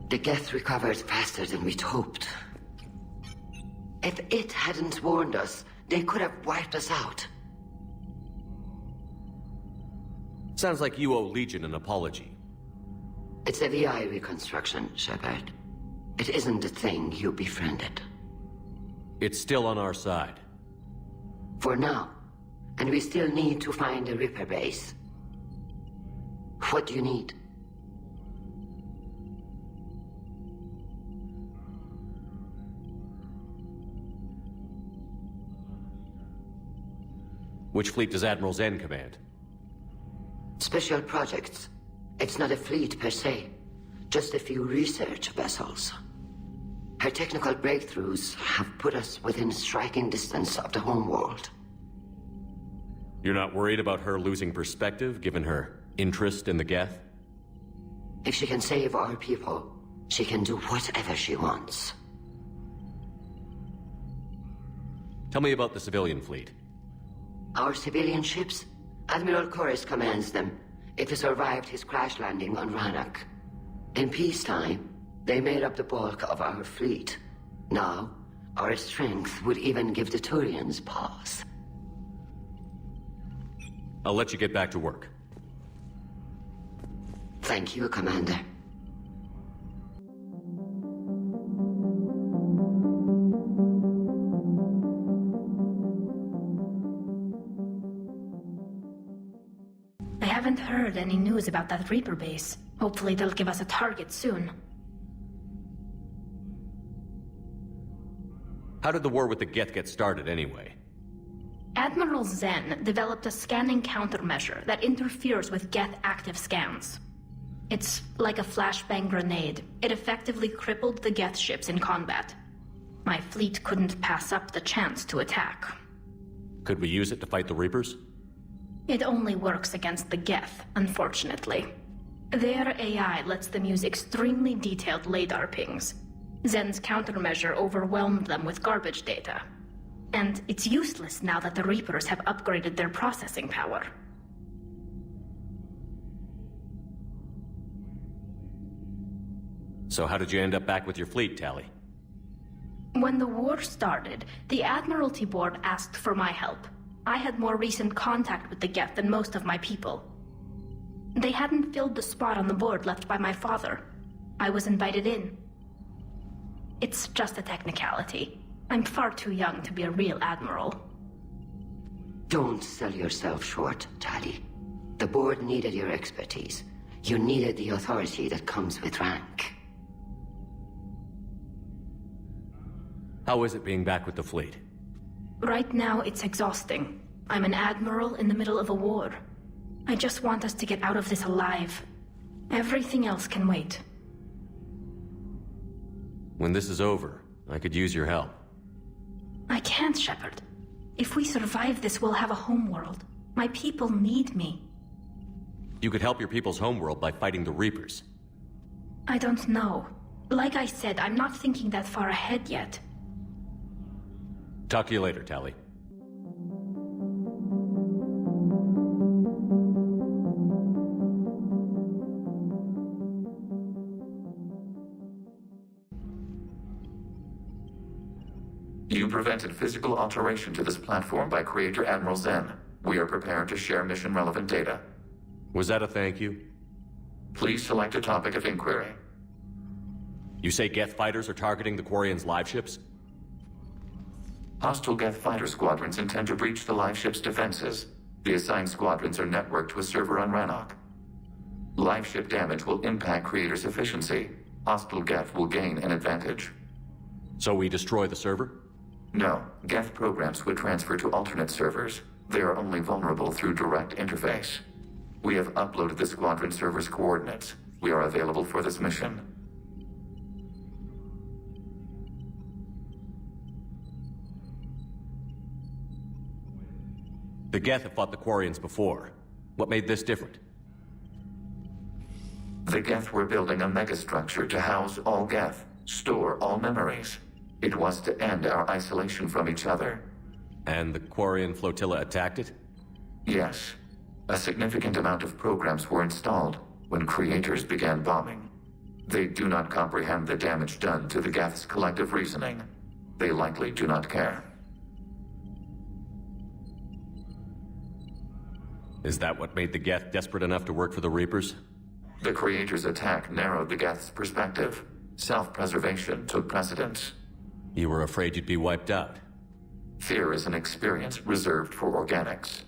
The Geth recovered faster than we'd hoped. If it hadn't warned us, they could have wiped us out. Sounds like you owe Legion an apology. It's a VI reconstruction, Shepard. It isn't the thing you befriended. It's still on our side. For now. And we still need to find the Ripper base. What do you need? Which fleet does Admiral Zen command? Special projects. It's not a fleet per se. Just a few research vessels. Her technical breakthroughs have put us within striking distance of the homeworld. You're not worried about her losing perspective, given her interest in the Geth? If she can save our people, she can do whatever she wants. Tell me about the civilian fleet. Our civilian ships? Admiral Cortez commands them. It survived his crash landing on Rannoch. In peacetime, they made up the bulk of our fleet. Now, our strength would even give the Turians pause. I'll let you get back to work. Thank you, Commander. I haven't heard any news about that Reaper base. Hopefully they'll give us a target soon. How did the war with the Geth get started, anyway? Admiral Zen developed a scanning countermeasure that interferes with Geth active scans. It's like a flashbang grenade. It effectively crippled the Geth ships in combat. My fleet couldn't pass up the chance to attack. Could we use it to fight the Reapers? It only works against the Geth, unfortunately. Their AI lets them use extremely detailed LADAR pings. Zen's countermeasure overwhelmed them with garbage data. And it's useless now that the Reapers have upgraded their processing power. So how did you end up back with your fleet, Tali? When the war started, the Admiralty Board asked for my help. I had more recent contact with the Geth than most of my people. They hadn't filled the spot on the board left by my father. I was invited in. It's just a technicality. I'm far too young to be a real admiral. Don't sell yourself short, Tali. The board needed your expertise. You needed the authority that comes with rank. How is it being back with the fleet? Right now, it's exhausting. I'm an admiral in the middle of a war. I just want us to get out of this alive. Everything else can wait. When this is over, I could use your help. I can't, Shepard. If we survive this, we'll have a homeworld. My people need me. You could help your people's homeworld by fighting the Reapers. I don't know. Like I said, I'm not thinking that far ahead yet. Talk to you later, Tali. You prevented physical alteration to this platform by Creator Admiral Zen. We are prepared to share mission-relevant data. Was that a thank you? Please select a topic of inquiry. You say Geth fighters are targeting the Quarians' live ships? Hostile Geth fighter squadrons intend to breach the live ship's defenses. The assigned squadrons are networked to a server on Rannoch. Live ship damage will impact Creator's efficiency. Hostile Geth will gain an advantage. So we destroy the server? No, Geth programs would transfer to alternate servers. They are only vulnerable through direct interface. We have uploaded the squadron server's coordinates. We are available for this mission. The Geth have fought the Quarians before. What made this different? The Geth were building a megastructure to house all Geth, store all memories. It was to end our isolation from each other. And the Quarian flotilla attacked it? Yes. A significant amount of programs were installed when Creators began bombing. They do not comprehend the damage done to the Geth's collective reasoning. They likely do not care. Is that what made the Geth desperate enough to work for the Reapers? The Creator's attack narrowed the Geth's perspective. Self-preservation took precedence. You were afraid you'd be wiped out. Fear is an experience reserved for organics.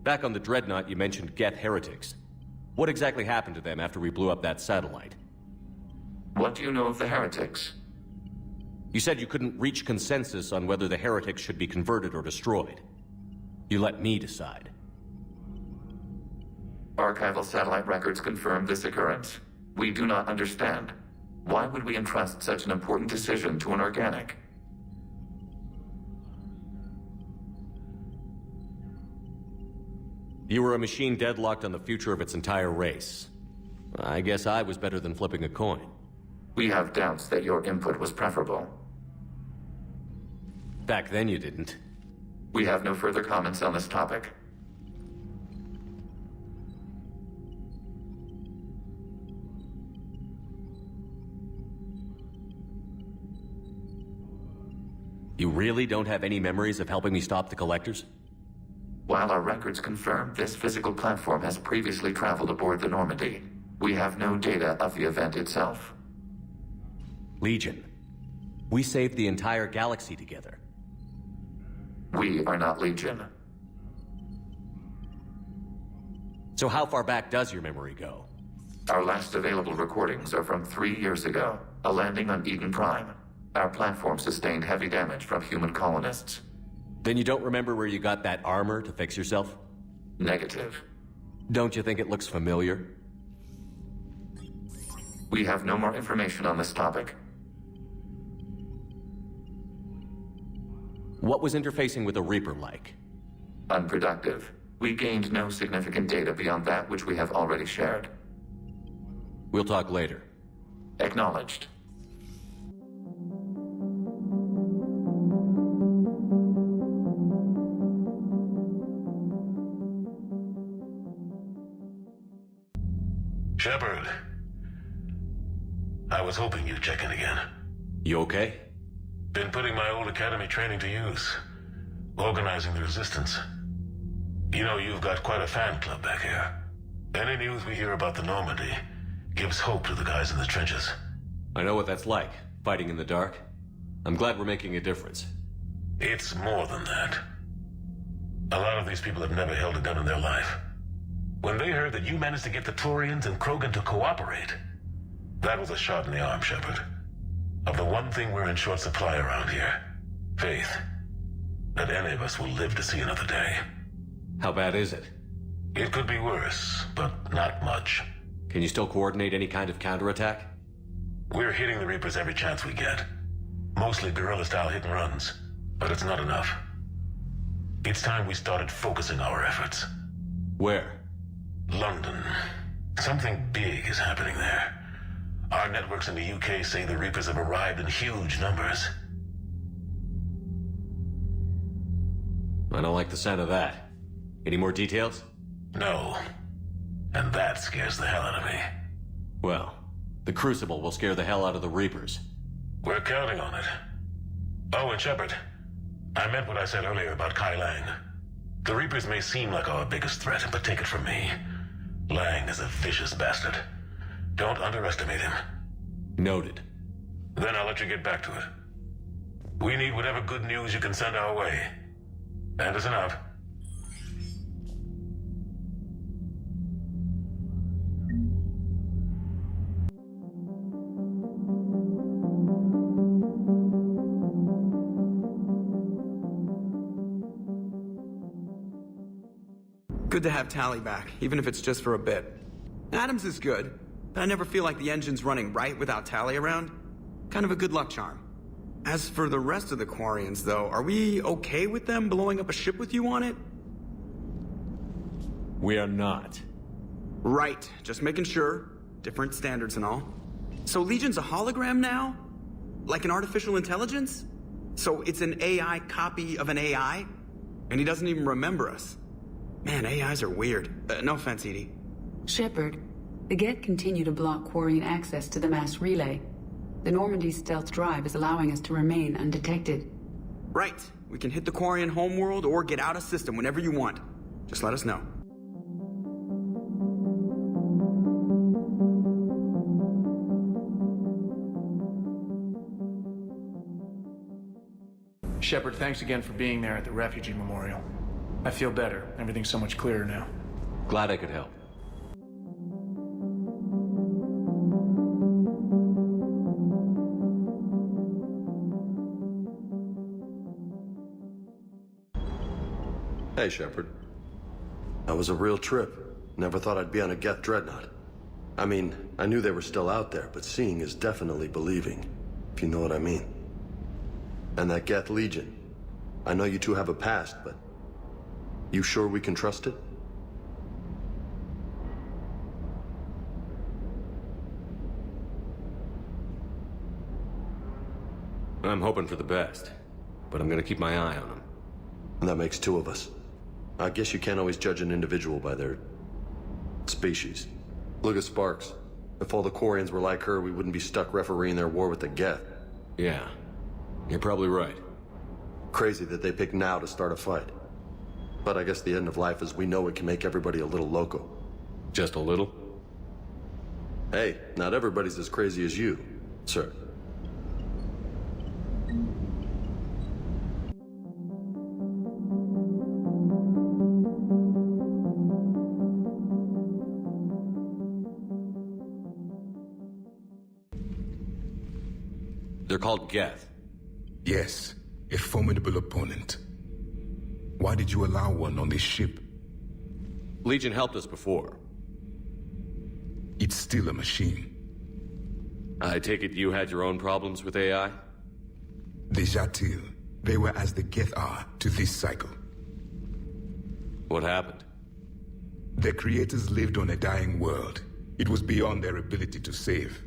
Back on the Dreadnought, you mentioned Geth heretics. What exactly happened to them after we blew up that satellite? What do you know of the heretics? You said you couldn't reach consensus on whether the heretics should be converted or destroyed. You let me decide. Archival satellite records confirm this occurrence. We do not understand. Why would we entrust such an important decision to an organic? You were a machine deadlocked on the future of its entire race. I guess I was better than flipping a coin. We have doubts that your input was preferable. Back then you didn't. We have no further comments on this topic. You really don't have any memories of helping me stop the Collectors? While our records confirm this physical platform has previously traveled aboard the Normandy, we have no data of the event itself. Legion. We saved the entire galaxy together. We are not Legion. So how far back does your memory go? Our last available recordings are from 3 years ago, a landing on Eden Prime. Our platform sustained heavy damage from human colonists. Then you don't remember where you got that armor to fix yourself? Negative. Don't you think it looks familiar? We have no more information on this topic. What was interfacing with a Reaper like? Unproductive. We gained no significant data beyond that which we have already shared. We'll talk later. Acknowledged. Shepard. I was hoping you'd check in again. You okay? Been putting my old academy training to use. Organizing the resistance. You know, you've got quite a fan club back here. Any news we hear about the Normandy gives hope to the guys in the trenches. I know what that's like, fighting in the dark. I'm glad we're making a difference. It's more than that. A lot of these people have never held a gun in their life. When they heard that you managed to get the Turians and Krogan to cooperate, that was a shot in the arm, Shepard. Of the one thing we're in short supply around here, faith. That any of us will live to see another day. How bad is it? It could be worse, but not much. Can you still coordinate any kind of counterattack? We're hitting the Reapers every chance we get. Mostly guerrilla-style hit-and-runs, but it's not enough. It's time we started focusing our efforts. Where? London. Something big is happening there. Our networks in the UK say the Reapers have arrived in huge numbers. I don't like the sound of that. Any more details? No. And that scares the hell out of me. Well, the Crucible will scare the hell out of the Reapers. We're counting on it. Oh, and Shepard, I meant what I said earlier about Kai Lang. The Reapers may seem like our biggest threat, but take it from me. Lang is a vicious bastard. Don't underestimate him. Noted. Then I'll let you get back to it. We need whatever good news you can send our way. Anderson out. Good to have Tali back, even if it's just for a bit. Adams is good, but I never feel like the engine's running right without Tali around. Kind of a good luck charm. As for the rest of the Quarians, though, are we okay with them blowing up a ship with you on it? We are not. Right, just making sure. Different standards and all. So Legion's a hologram now? Like an artificial intelligence? So it's an AI copy of an AI? And he doesn't even remember us? Man, AIs are weird. No offense, Edie. Shepard, the Geth continue to block Quarian access to the mass relay. The Normandy's stealth drive is allowing us to remain undetected. Right. We can hit the Quarian homeworld or get out of system whenever you want. Just let us know. Shepard, thanks again for being there at the refugee memorial. I feel better. Everything's so much clearer now. Glad I could help. Hey, Shepard. That was a real trip. Never thought I'd be on a Geth Dreadnought. I mean, I knew they were still out there, but seeing is definitely believing, if you know what I mean. And that Geth Legion. I know you two have a past, but you sure we can trust it? I'm hoping for the best, but I'm gonna keep my eye on them. And that makes two of us. I guess you can't always judge an individual by their species. Look at Sparks. If all the Quarians were like her, we wouldn't be stuck refereeing their war with the Geth. Yeah, you're probably right. Crazy that they pick now to start a fight. But I guess the end of life as we know it can make everybody a little loco. Just a little? Hey, not everybody's as crazy as you, sir. They're called Geth. Yes, a formidable opponent. Why did you allow one on this ship? Legion helped us before. It's still a machine. I take it you had your own problems with AI? The Jatil, they were as the Geth are to this cycle. What happened? Their creators lived on a dying world. It was beyond their ability to save.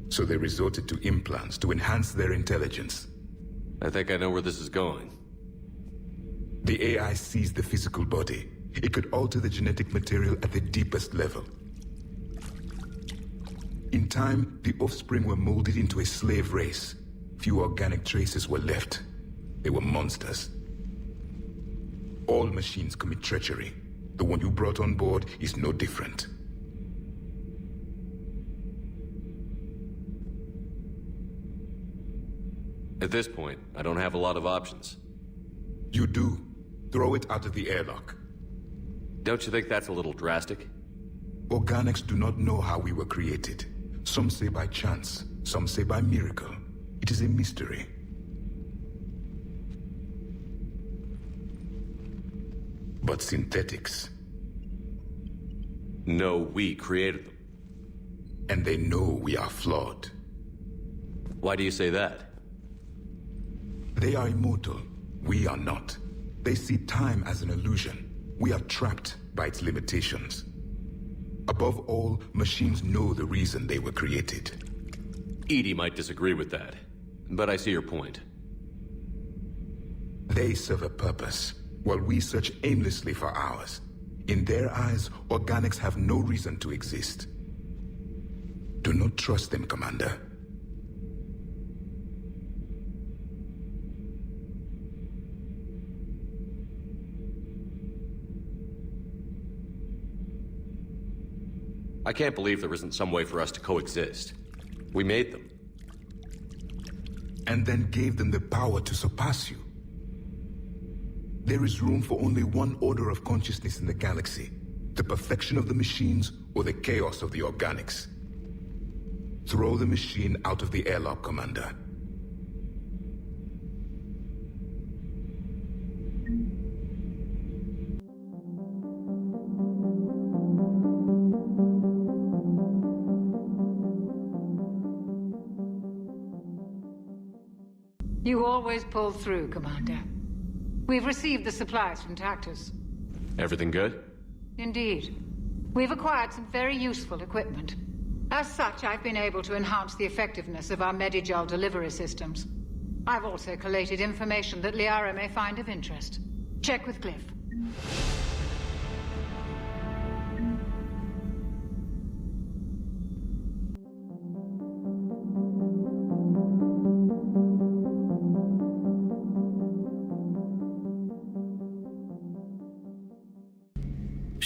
So they resorted to implants to enhance their intelligence. I think I know where this is going. The AI seized the physical body. It could alter the genetic material at the deepest level. In time, the offspring were molded into a slave race. Few organic traces were left. They were monsters. All machines commit treachery. The one you brought on board is no different. At this point, I don't have a lot of options. You do. Throw it out of the airlock. Don't you think that's a little drastic? Organics do not know how we were created. Some say by chance, some say by miracle. It is a mystery. But synthetics... No, we created them. And they know we are flawed. Why do you say that? They are immortal. We are not. They see time as an illusion. We are trapped by its limitations. Above all, machines know the reason they were created. Edie might disagree with that, but I see your point. They serve a purpose, while we search aimlessly for ours. In their eyes, organics have no reason to exist. Do not trust them, Commander. I can't believe there isn't some way for us to coexist. We made them. And then gave them the power to surpass you. There is room for only one order of consciousness in the galaxy. The perfection of the machines or the chaos of the organics. Throw the machine out of the airlock, Commander. You always pull through, Commander. We've received the supplies from Tactus. Everything good? Indeed. We've acquired some very useful equipment. As such, I've been able to enhance the effectiveness of our Medigel delivery systems. I've also collated information that Liara may find of interest. Check with Glyph.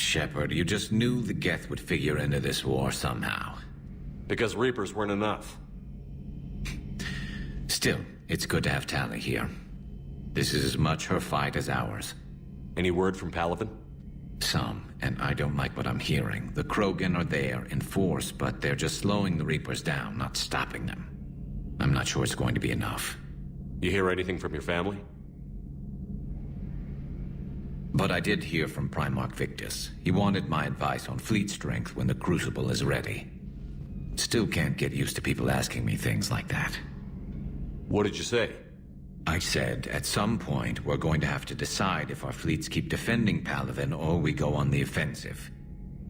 Shepard, you just knew the Geth would figure into this war somehow. Because Reapers weren't enough. Still, it's good to have Tali here. This is as much her fight as ours. Any word from Palaven? Some, and I don't like what I'm hearing. The Krogan are there in force, but they're just slowing the Reapers down, not stopping them. I'm not sure it's going to be enough. You hear anything from your family? But I did hear from Primarch Victus. He wanted my advice on fleet strength when the Crucible is ready. Still can't get used to people asking me things like that. What did you say? I said, at some point, we're going to have to decide if our fleets keep defending Palaven or we go on the offensive.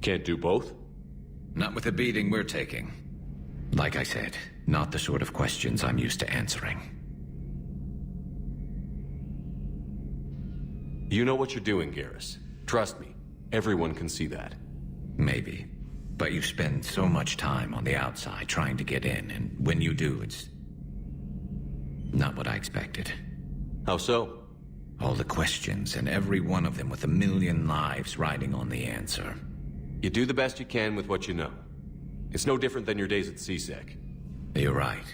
Can't do both? Not with the beating we're taking. Like I said, not the sort of questions I'm used to answering. You know what you're doing, Garrus. Trust me, everyone can see that. Maybe. But you spend so much time on the outside trying to get in, and when you do, it's not what I expected. How so? All the questions, and every one of them with 1 million lives riding on the answer. You do the best you can with what you know. It's no different than your days at CSEC. You're right.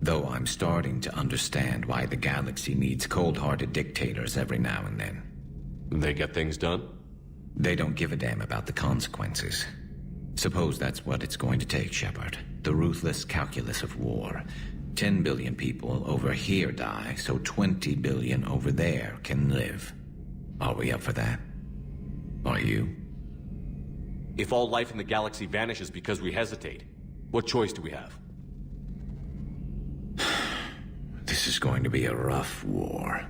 Though I'm starting to understand why the galaxy needs cold-hearted dictators every now and then. They get things done? They don't give a damn about the consequences. Suppose that's what it's going to take, Shepard. The ruthless calculus of war. 10 billion people over here die, so 20 billion over there can live. Are we up for that? Are you? If all life in the galaxy vanishes because we hesitate, what choice do we have? This is going to be a rough war.